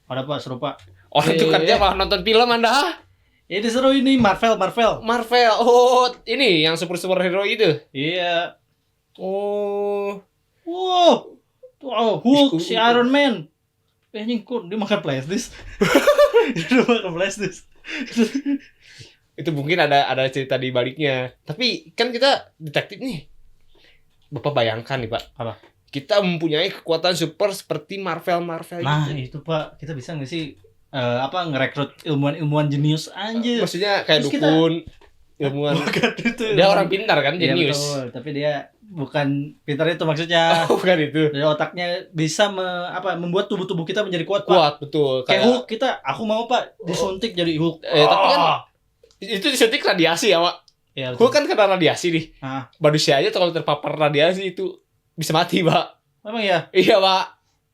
Ada Pak, seru Pak. Orang tuh kerja malah nonton film Anda. Ini seru ini Marvel. Oh, ini yang superhero itu. Iya. Oh. Wow. Wow, Hulk, si Iron Man. Anjing kok dia makan flash disk. Dia makan flash disk. Itu mungkin ada cerita di baliknya. Tapi kan kita detektif nih. Bapak bayangkan nih, Pak. Apa? Kita mempunyai kekuatan super seperti Marvel Nah, gitu. itu Pak, kita bisa nggak sih ngerekrut ilmuwan jenius anjir. Maksudnya kayak Terus dukun, ilmuwan. Bukan itu. Dia orang pintar kan, Iya, jenius. betul, tapi dia bukan pintar itu maksudnya. Oh, bukan itu. Dari otaknya bisa membuat tubuh kita menjadi kuat, Pak. Kuat, betul. Kayak Hulk aku mau Pak disuntik jadi Hulk. Tapi kan itu disuntik radiasi ya, Pak. Ya, Hulk kan kena radiasi nih. Ah. Manusia aja kalau terpapar radiasi itu bisa mati, Pak. Emang ya? Iya, Pak.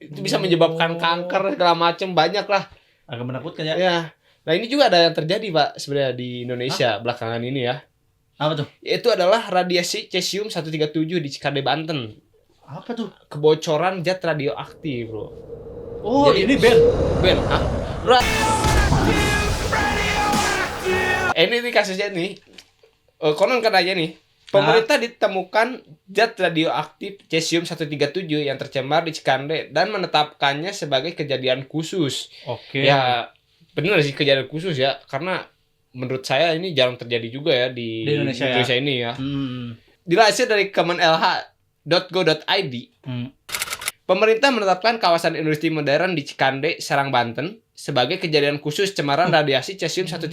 Itu bisa menyebabkan kanker segala macam, banyak lah. Agak menakutkan ya. Ya. Nah, ini juga ada yang terjadi, Pak, sebenarnya di Indonesia belakangan ini ya. Apa tuh? Itu adalah radiasi cesium 137 di Cikande, Banten. Apa tuh? Kebocoran zat radioaktif, Bro. Oh, Jadi, ini Ben. Hah? Ini nih kasusnya nih. Konon katanya nih, pemerintah ditemukan zat radioaktif cesium 137 yang tercemar di Cikande dan menetapkannya sebagai kejadian khusus. Oke. Ya, benar sih kejadian khusus ya, karena menurut saya ini jarang terjadi juga ya di Indonesia ini ya. Hmm. Dilansir dari kemenlh.go.id, pemerintah menetapkan kawasan industri modern di Cikande, Serang, Banten sebagai kejadian khusus cemaran radiasi cesium 137.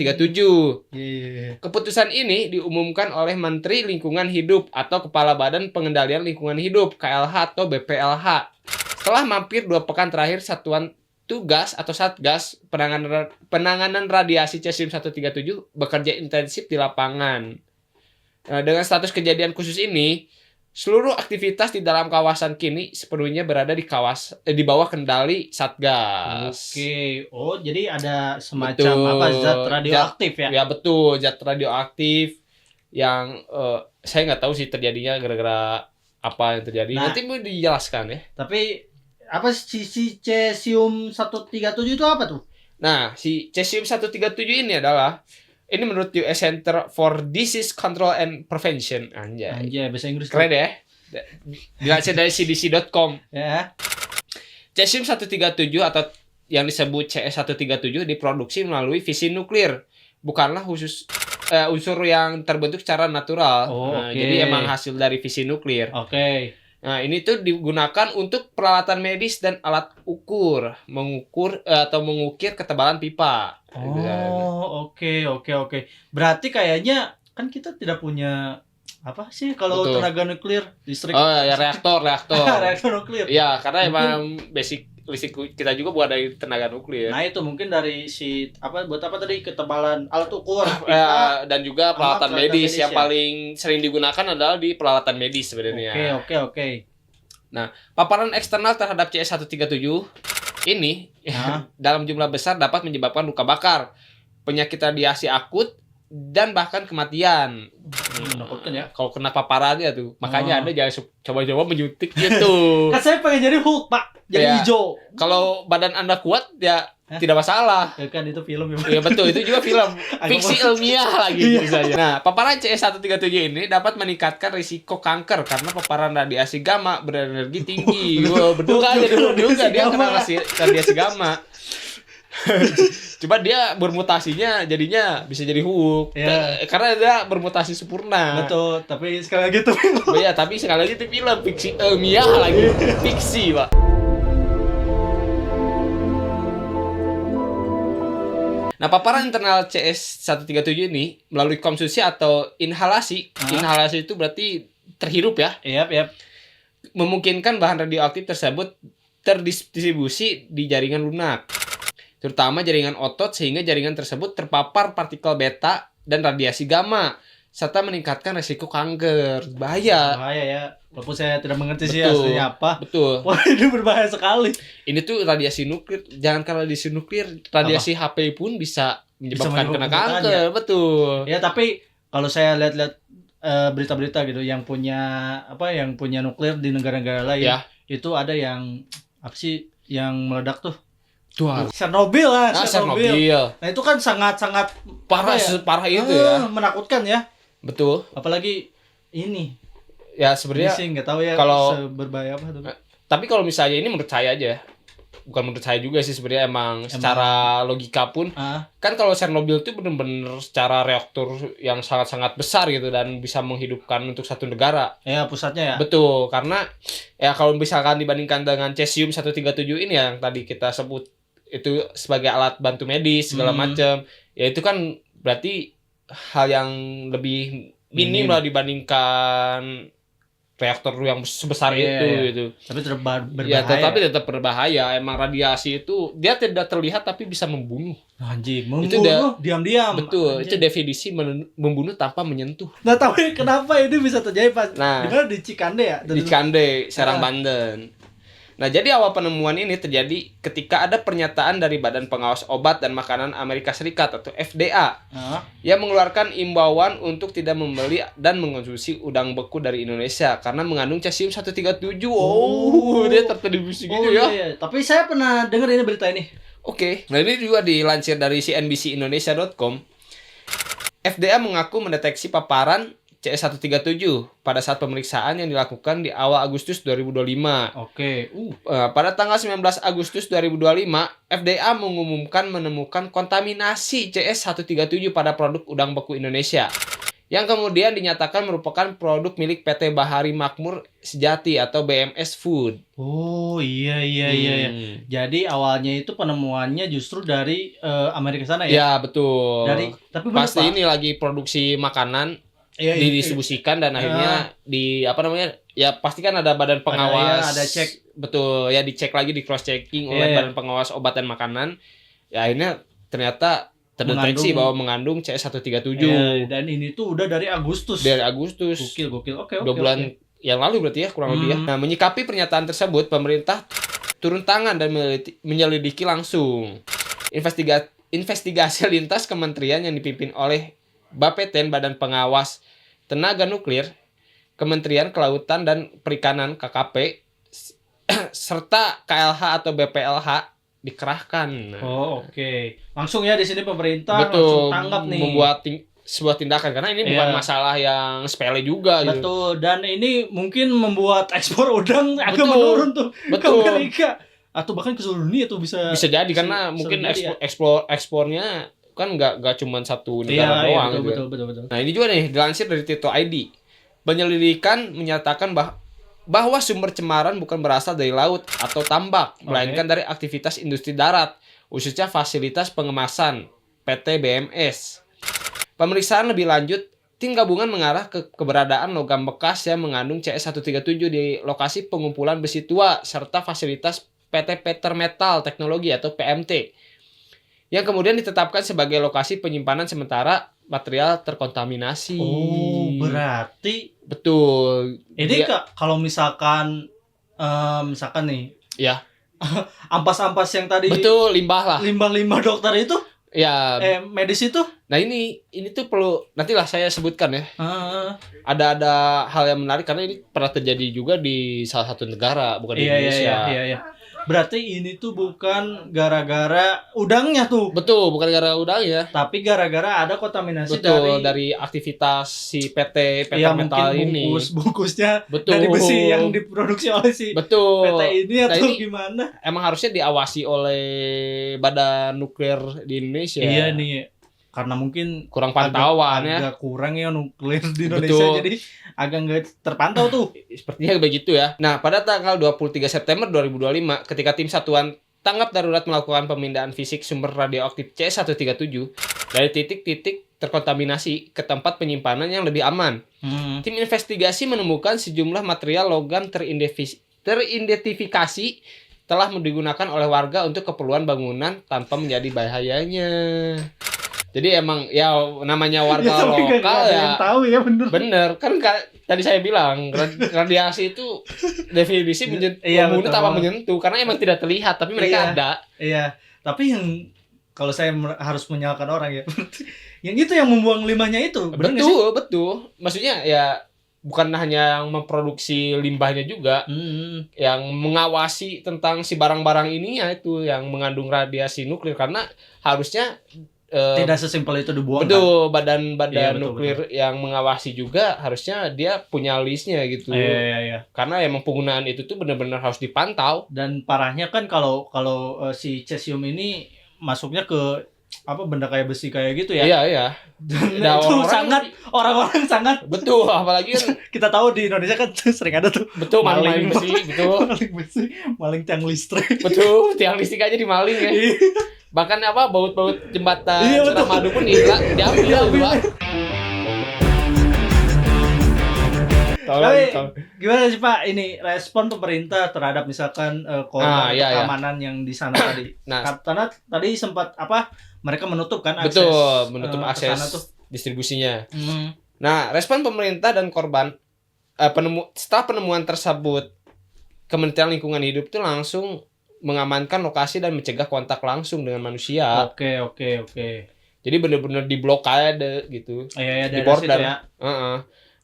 Yeah. Keputusan ini diumumkan oleh Menteri Lingkungan Hidup atau Kepala Badan Pengendalian Lingkungan Hidup (KLH) atau BPLH. Setelah mampir 2 pekan terakhir Satuan Tugas atau Satgas Penanganan Radiasi Cesium 137 bekerja intensif di lapangan. Dengan status kejadian khusus ini, seluruh aktivitas di dalam kawasan kini sepenuhnya berada di bawah kendali Satgas. Oke. Oh, jadi ada semacam zat radioaktif ya? Ya betul, zat radioaktif yang saya nggak tahu sih terjadinya gara-gara apa yang terjadi. Nanti mau dijelaskan ya. Tapi apa si cesium 137 itu apa tuh? Nah, si cesium 137 ini adalah menurut US Center for Disease Control and Prevention. Anjay, bahasa Inggris. Keren ya. Dilansir dari cdc.com. Ya. Cesium 137 atau yang disebut CS137 diproduksi melalui fisi nuklir. Bukanlah unsur yang terbentuk secara natural. Jadi emang hasil dari fisi nuklir. Oke. Nah, ini tuh digunakan untuk peralatan medis dan alat ukur, mengukur atau mengukir ketebalan pipa. Oh, oke. Berarti kayaknya kan kita tidak punya apa sih kalau tenaga nuklir listrik? Oh, ya reaktor. Reaktor nuklir. Iya, karena emang basic listrik kita juga buat dari tenaga nuklir. Nah, itu mungkin dari buat apa tadi ketebalan alat ukur dan juga peralatan medis yang paling sering digunakan adalah di peralatan medis sebenarnya. Oke. Nah, paparan eksternal terhadap CS137 ini dalam jumlah besar dapat menyebabkan luka bakar, penyakit radiasi akut, dan bahkan kematian. Menakutkan ya. Kalau kena paparannya tuh. Makanya Anda jangan coba-coba menyuntik gitu. Kan saya pengen jadi Hulk, Pak. Jadi hijau. Kalau badan Anda kuat ya tidak masalah. Ya kan itu film ya. Iya betul, itu juga film. Fiksi ilmiah lagi misalnya. Nah, paparan CS137 ini dapat meningkatkan risiko kanker karena paparan radiasi gamma berenergi tinggi. Wah, betul kan? Jadi juga dia kena radiasi gamma. Coba dia bermutasinya jadinya bisa jadi Hulk. Karena dia bermutasi sempurna. Betul, tapi sekali lagi itu film. Iya, tapi sekali lagi itu film fiksi ilmiah lagi. Fiksi, Pak. Nah, paparan internal CS137 ini melalui konsumsi atau inhalasi. Inhalasi itu berarti terhirup ya. Yap. Memungkinkan bahan radioaktif tersebut terdistribusi di jaringan lunak, terutama jaringan otot, sehingga jaringan tersebut terpapar partikel beta dan radiasi gamma serta meningkatkan risiko kanker. Bahaya ya. Walaupun saya tidak mengerti sih aslinya apa. Betul. Wah, ini berbahaya sekali. Ini tuh radiasi nuklir. Jangankan radiasi nuklir, radiasi HP pun bisa menyebabkan kena kanker. Betul. Ya, tapi kalau saya lihat-lihat berita-berita gitu yang punya nuklir di negara-negara lain, itu ada yang apa sih yang meledak tuh? Chernobyl lah, Chernobyl. Chernobyl. Nah, itu kan sangat-sangat Parah, apa ya? parah itu ya. Menakutkan ya. Betul. Apalagi ini. Ya sebenarnya Nggak tahu ya kalau berbahaya apa tuh. tapi kalau misalnya ini menurut saya aja. Bukan menurut saya juga sih sebenarnya emang secara logika pun kan kalau Chernobyl itu benar-benar secara reaktor yang sangat-sangat besar gitu dan bisa menghidupkan untuk satu negara. Ya, pusatnya ya. Betul, karena ya kalau misalkan dibandingkan dengan cesium 137 ini yang tadi kita sebut itu sebagai alat bantu medis segala macam, ya itu kan berarti hal yang lebih minim lah dibandingkan reaktor yang sebesar itu gitu. Tapi tetap berbahaya. Ya, tetapi tetap berbahaya. Emang radiasi itu dia tidak terlihat tapi bisa membunuh. Anjing, membunuh diam-diam. Betul, itu definisi membunuh tanpa menyentuh. Nah, tapi kenapa ini bisa terjadi pas di mana di Cikande ya? Di Cikande, Serang, Banten. Nah, jadi awal penemuan ini terjadi ketika ada pernyataan dari Badan Pengawas Obat dan Makanan Amerika Serikat atau FDA yang mengeluarkan imbauan untuk tidak membeli dan mengkonsumsi udang beku dari Indonesia karena mengandung cesium 137. Dia terdistribusi gitu ya. Iya. Tapi saya pernah dengar ini berita ini. Oke. Nah, ini juga dilansir dari cnbcindonesia.com. FDA mengaku mendeteksi paparan CS137 pada saat pemeriksaan yang dilakukan di awal Agustus 2025. Oke. Pada tanggal 19 Agustus 2025, FDA mengumumkan menemukan kontaminasi CS137 pada produk udang beku Indonesia, yang kemudian dinyatakan merupakan produk milik PT Bahari Makmur Sejati atau BMS Food. Oh, iya. Jadi awalnya itu penemuannya justru dari Amerika sana ya? Ya, betul. Tapi pasti ini lagi produksi makanan didistribusikan dan akhirnya ya pasti kan ada badan pengawas, ada cek, betul ya, dicek lagi, di cross checking oleh badan pengawas obat dan makanan, ya akhirnya ternyata terdeteksi bahwa mengandung CS137. Dan ini tuh udah dari Agustus. Gokil. Oke. 2 bulan yang lalu berarti ya kurang lebih ya. Nah, menyikapi pernyataan tersebut, pemerintah turun tangan dan menyelidiki langsung. Investigasi lintas kementerian yang dipimpin oleh Bapeten, Badan Pengawas Tenaga Nuklir, Kementerian Kelautan dan Perikanan KKP, serta KLH atau BPLH dikerahkan. Oke. Langsung ya di sini pemerintah langsung tanggap nih. Membuat sebuah tindakan karena ini bukan masalah yang sepele juga gitu. Betul. Dan ini mungkin membuat ekspor udang agak menurun tuh ke Amerika atau bahkan ke seluruh dunia tuh bisa jadi karena mungkin ekspornya kan nggak cuma satu negara doang. Betul. Nah, ini juga nih dilansir dari Tirto ID. Penyelidikan menyatakan bahwa sumber cemaran bukan berasal dari laut atau tambak, melainkan dari aktivitas industri darat, khususnya fasilitas pengemasan PT BMS. Pemeriksaan lebih lanjut, tim gabungan mengarah ke keberadaan logam bekas yang mengandung CS137 di lokasi pengumpulan besi tua serta fasilitas PT Peter Metal Teknologi atau PMT, yang kemudian ditetapkan sebagai lokasi penyimpanan sementara material terkontaminasi. Oh, berarti betul. Ini kalau misalkan nih, ya, ampas-ampas yang tadi, betul, limbah dokter itu, ya, medis itu. Nah, ini tuh perlu nantilah saya sebutkan ya. Ada hal yang menarik karena ini pernah terjadi juga di salah satu negara, bukan di Indonesia. Iya. Berarti ini tuh bukan gara-gara udangnya tuh. Betul, bukan gara-gara udangnya. Tapi gara-gara ada kontaminasi dari aktivitas si PT Metal ini. Bungkusnya dari besi yang diproduksi oleh si PT ini atau gimana? Emang harusnya diawasi oleh Badan Nuklir di Indonesia. Iya nih. Karena mungkin kurang pantauan agak kurang ya nuklir di Indonesia. Jadi agak nggak terpantau tuh. Sepertinya begitu ya. Nah, pada tanggal 23 September 2025, ketika tim Satuan Tanggap Darurat melakukan pemindahan fisik sumber radioaktif C137 dari titik-titik terkontaminasi ke tempat penyimpanan yang lebih aman, tim investigasi menemukan sejumlah material logam teridentifikasi telah digunakan oleh warga untuk keperluan bangunan tanpa menjadi bahayanya. Jadi emang ya namanya warga lokal ya. Tahu ya bener kan tadi saya bilang radiasi itu definisi membunuh tanpa menyentuh karena emang tidak terlihat tapi mereka ada. Iya. Tapi yang kalau saya harus menyalahkan orang ya, yang itu yang membuang limbahnya itu. Betul. Maksudnya ya bukan hanya yang memproduksi limbahnya juga, yang mengawasi tentang si barang-barang ini ya itu yang mengandung radiasi nuklir, karena harusnya Tidak sesimpel itu dibuang kan? betul badan-badan Iya, betul, nuklir yang mengawasi juga harusnya dia punya listnya gitu. Iya. Karena emang penggunaan itu tuh benar-benar harus dipantau. Dan parahnya kan kalau si cesium ini masuknya ke benda kayak besi kayak gitu ya. Iya. Dan Nah, itu orang-orang sangat betul, apalagi kan kita tahu di Indonesia kan sering ada tuh betul maling besi gitu. maling besi, maling tiang listrik. Betul, tiang listrik aja dimaling ya. Bahkan baut-baut jembatan Iya, betul. Suramadu pun diambil gua. Tapi gimana sih Pak ini respon pemerintah terhadap misalkan korban iya. keamanan yang di sana tadi? Nah, Karena tadi sempat mereka menutup kan akses, betul, menutup ke sana akses tuh. distribusinya. Nah, respon pemerintah dan korban setelah penemuan tersebut, Kementerian Lingkungan Hidup itu langsung mengamankan lokasi dan mencegah kontak langsung dengan manusia. Oke. Jadi benar-benar diblokade gitu. Iya, di dari border. situ ya.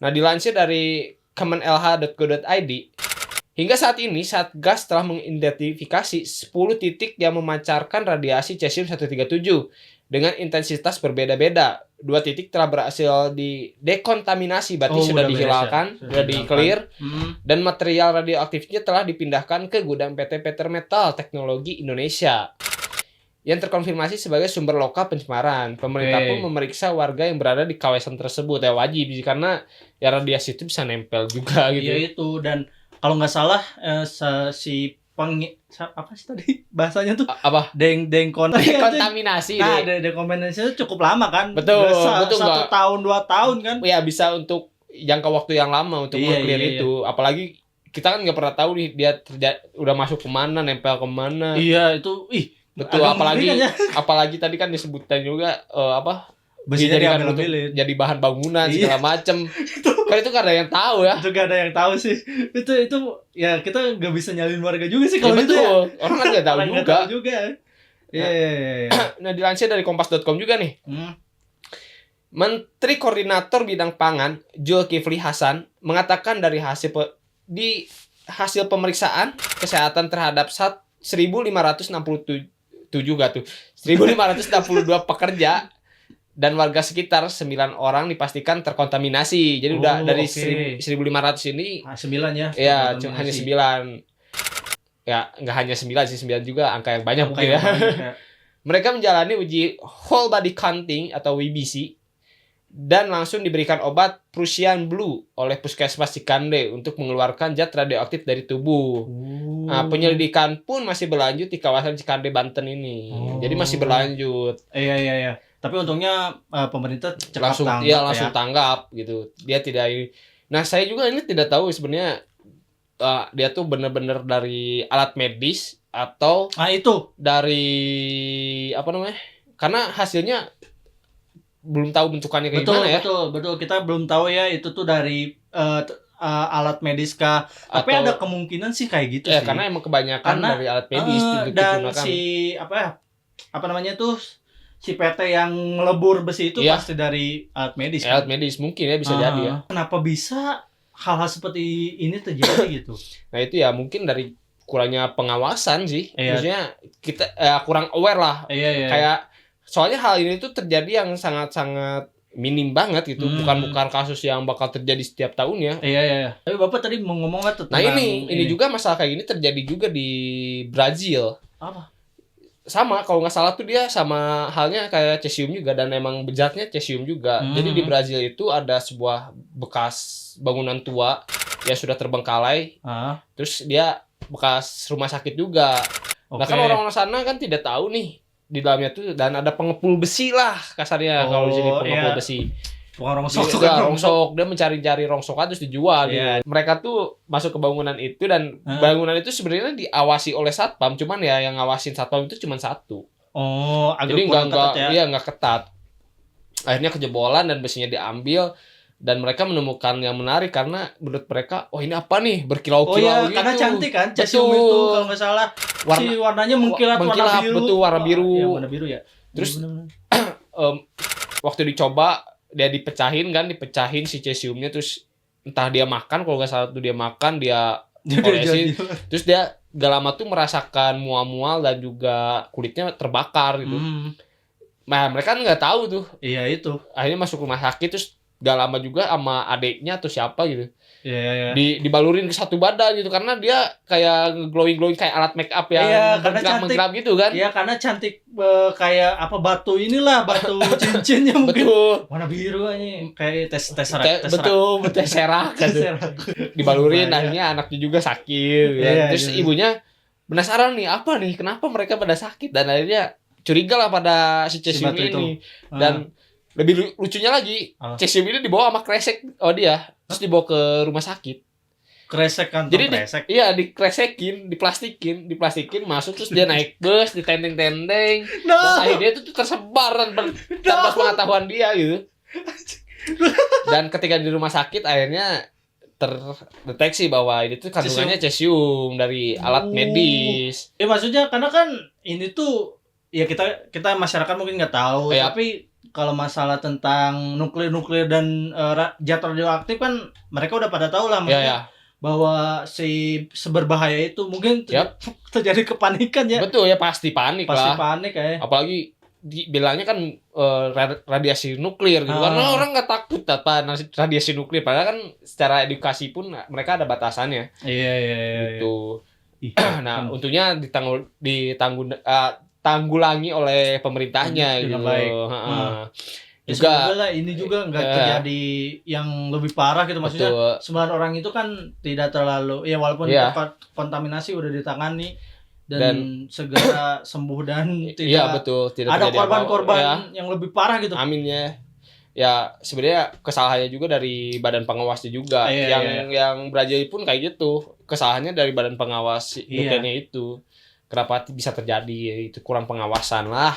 Nah, dilansir dari kemenlh.go.id, hingga saat ini Satgas telah mengidentifikasi 10 titik yang memancarkan radiasi cesium-137 dengan intensitas berbeda-beda. 2 titik telah berhasil didekontaminasi, berarti sudah dihilangkan, sudah di-clear, dan material radioaktifnya telah dipindahkan ke gudang PT Petermetal Teknologi Indonesia yang terkonfirmasi sebagai sumber lokal pencemaran. Pemerintah pun memeriksa warga yang berada di kawasan tersebut. Ya wajib sih, karena ya radiasi itu bisa nempel juga gitu. Iya itu, dan kalau nggak salah apa sih tadi bahasanya tuh? Apa? Dekontaminasi. Nah, dekontaminasi itu cukup lama kan? Betul. 1 tahun 2 tahun kan? Ya bisa untuk jangka waktu yang lama untuk nge-clear itu. Apalagi kita kan nggak pernah tahu nih dia udah masuk kemana, nempel kemana. Iya itu, betul. Apalagi tadi kan disebutkan juga besinya jadi bahan bangunan segala macem. Kan itu gak ada yang tahu ya. Itu gak ada yang tahu sih. Itu ya kita gak bisa nyalin warga juga sih kalau itu ya. Orang kan gak tahu juga. Iya. Nah, dilansir dari kompas.com juga nih. Menteri Koordinator Bidang Pangan Zulkifli Hasan mengatakan dari hasil pemeriksaan kesehatan terhadap 1.562 pekerja dan warga sekitar 9 orang dipastikan terkontaminasi. Jadi udah dari 1.500 ini 9 ya. Ya, hanya 9. Ya, nggak hanya 9 sih, 9 juga angka yang banyak mungkin ya. Mereka menjalani uji whole body counting atau WBC dan langsung diberikan obat Prussian Blue oleh Puskesmas Cikande untuk mengeluarkan zat radioaktif dari tubuh. Nah, penyelidikan pun masih berlanjut di kawasan Cikande, Banten ini. Jadi masih berlanjut. Iya. Tapi untungnya pemerintah cepat langsung tanggap gitu. Dia tidak ini. Nah, saya juga ini tidak tahu sebenarnya dia tuh benar-benar dari alat medis atau itu dari apa namanya? Karena hasilnya belum tahu bentukannya kayak gimana ya. Betul. Kita belum tahu ya itu tuh dari alat medis kah. Tapi ada kemungkinan sih kayak gitu sih. Karena emang kebanyakan dari alat medis dan si apa namanya tuh si PT yang ngelebur besi itu pasti dari alat medis. Alat medis mungkin ya bisa jadi ya. Kenapa bisa hal-hal seperti ini terjadi gitu? Nah, itu ya mungkin dari kurangnya pengawasan sih. Maksudnya kita kurang aware lah. Kayak soalnya hal ini tuh terjadi yang sangat-sangat minim banget gitu. Bukan kasus yang bakal terjadi setiap tahunnya. Iya. Tapi Bapak tadi mau ngomong tentang ini juga masalah kayak gini terjadi juga di Brazil. Apa? Sama, kalau nggak salah tuh dia sama halnya kayak cesium juga, dan emang bezatnya cesium juga. Jadi di Brazil itu ada sebuah bekas bangunan tua yang sudah terbengkalai. Terus dia bekas rumah sakit juga. Nah, kan orang-orang sana kan tidak tahu nih di dalamnya tuh, dan ada pengepul besi lah kasarnya kalau di sini, pengepul besi. Rongsok. Dia mencari-cari rongsokan terus dijual. Mereka tuh masuk ke bangunan itu, dan bangunan itu sebenarnya diawasi oleh satpam, cuman ya yang ngawasin satpam itu cuma satu. Jadi nggak ketat. Akhirnya kejebolan dan besinya diambil, dan mereka menemukan yang menarik karena menurut mereka, ini apa nih berkilau-kilau gitu. Karena cantik kan cesium itu kalau nggak salah. Warnanya mengkilat warna biru. Betul, warna biru. Warna biru ya. Terus waktu dicoba dia dipecahin si cesiumnya, terus entah dia makan, kalau nggak salah tuh dia makan, dia Dia koleksi, jadi. terus dia gak lama tuh merasakan mual-mual dan juga kulitnya terbakar gitu. Nah mereka kan nggak tahu tuh, Iya itu. akhirnya masuk rumah sakit, terus gak lama juga sama adiknya atau siapa gitu Iya. dibalurin ke satu badan gitu, karena dia kayak glowing kayak alat make up yang Iya, karena berkilat gitu kan. Iya, karena cantik, kayak apa batu inilah, batu cincinnya mungkin. Betul. Warna biru aja kayak tes Betul serak gitu. Dibalurin, Bahaya. akhirnya anaknya juga sakit gitu. Iya, Terus iya. ibunya penasaran nih, apa nih, kenapa mereka pada sakit, dan akhirnya curiga lah pada si Cesium batu itu. ini. Dan lebih lucunya lagi, Cesium ini dibawa sama kresek dia, terus dibawa ke rumah sakit. Kresek kan, Jadi kresek. iya, dikresekin, diplastikin masuk, terus dia naik bus, ditenteng-tenteng, dan akhirnya itu tuh tersebar tanpa pengetahuan dia gitu. Dan ketika di rumah sakit akhirnya terdeteksi bahwa ini tuh kandungannya cesium dari alat medis. Maksudnya karena kan ini tuh ya kita masyarakat mungkin nggak tahu, Iya. tapi kalau masalah tentang nuklir dan zat radioaktif kan mereka udah pada tahu lah, Iya, maksudnya ya. bahwa seberbahaya itu, mungkin terjadi kepanikan ya. Betul ya, pasti panik Pasti lah. panik ya. Apalagi bilangnya kan radiasi nuklir gitu. Karena orang nggak takut apa radiasi nuklir, padahal kan secara edukasi pun mereka ada batasannya. Iya. Gitu. Nah, untungnya tanggulangi oleh pemerintahnya dengan gitu. baik. Ya, Juga semoga lah ini juga nggak terjadi yang lebih parah gitu, maksudnya. betul. 9 orang itu kan tidak terlalu, ya walaupun kontaminasi udah ditangani dan segera sembuh dan tidak ada korban-korban yang lebih parah gitu. Amin ya. Ya sebenarnya kesalahannya juga dari badan pengawasnya juga. Yang Brazil pun kayak gitu. Kesalahannya dari badan pengawas nuklirnya itu. Kenapa bisa terjadi, itu kurang pengawasan lah.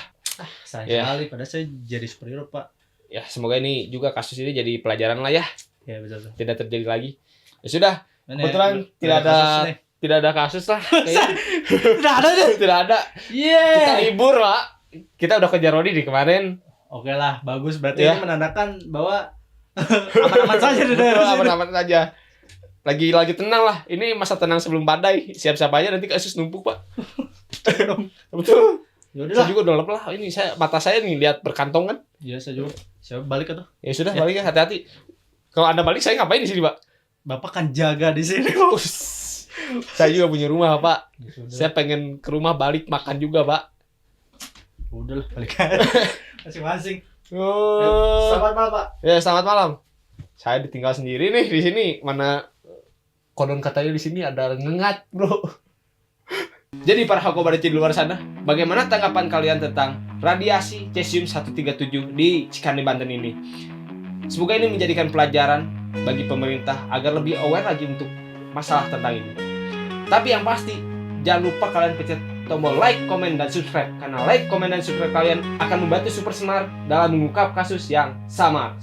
Sayang sekali, padahal saya jadi superhero, Pak. Ya semoga ini juga, kasus ini jadi pelajaran lah ya. Ya betul. Tidak terjadi lagi. Ya sudah. Kebetulan tidak ada kasus lah. Tidak ada deh. Tidak ada. Kita libur lah. Kita udah kejar Rodi di kemarin. Oke lah, bagus. Berarti ini menandakan bahwa aman-aman saja di daerah. Aman-aman saja. Lagi tenang lah. Ini masa tenang sebelum badai. Siap-siap aja nanti kasus numpuk, Pak. Betul. Yaudah. Saya juga udah lelah. Ini mata saya nih lihat berkantongan. Iya, saya juga. Saya balik atau? Ya sudah, balik ya, hati-hati. Kalau Anda balik, saya ngapain di sini, Pak? Bapak kan jaga di sini. Saya juga punya rumah, Pak. Saya pengen ke rumah balik makan juga, Pak. Udah lah, balik aja. Masing-masing. Oh. Selamat malam, Pak. Ya, selamat malam. Saya ditinggal sendiri nih di sini. Mana konon katanya di sini ada ngengat, bro. Jadi para Hakobadeci di luar sana, bagaimana tanggapan kalian tentang radiasi cesium 137 di Cikande, Banten ini? Semoga ini menjadikan pelajaran bagi pemerintah agar lebih aware lagi untuk masalah tentang ini. Tapi yang pasti, jangan lupa kalian pencet tombol like, komen, dan subscribe. Karena like, komen, dan subscribe kalian akan membantu Super Semar dalam mengungkap kasus yang samar.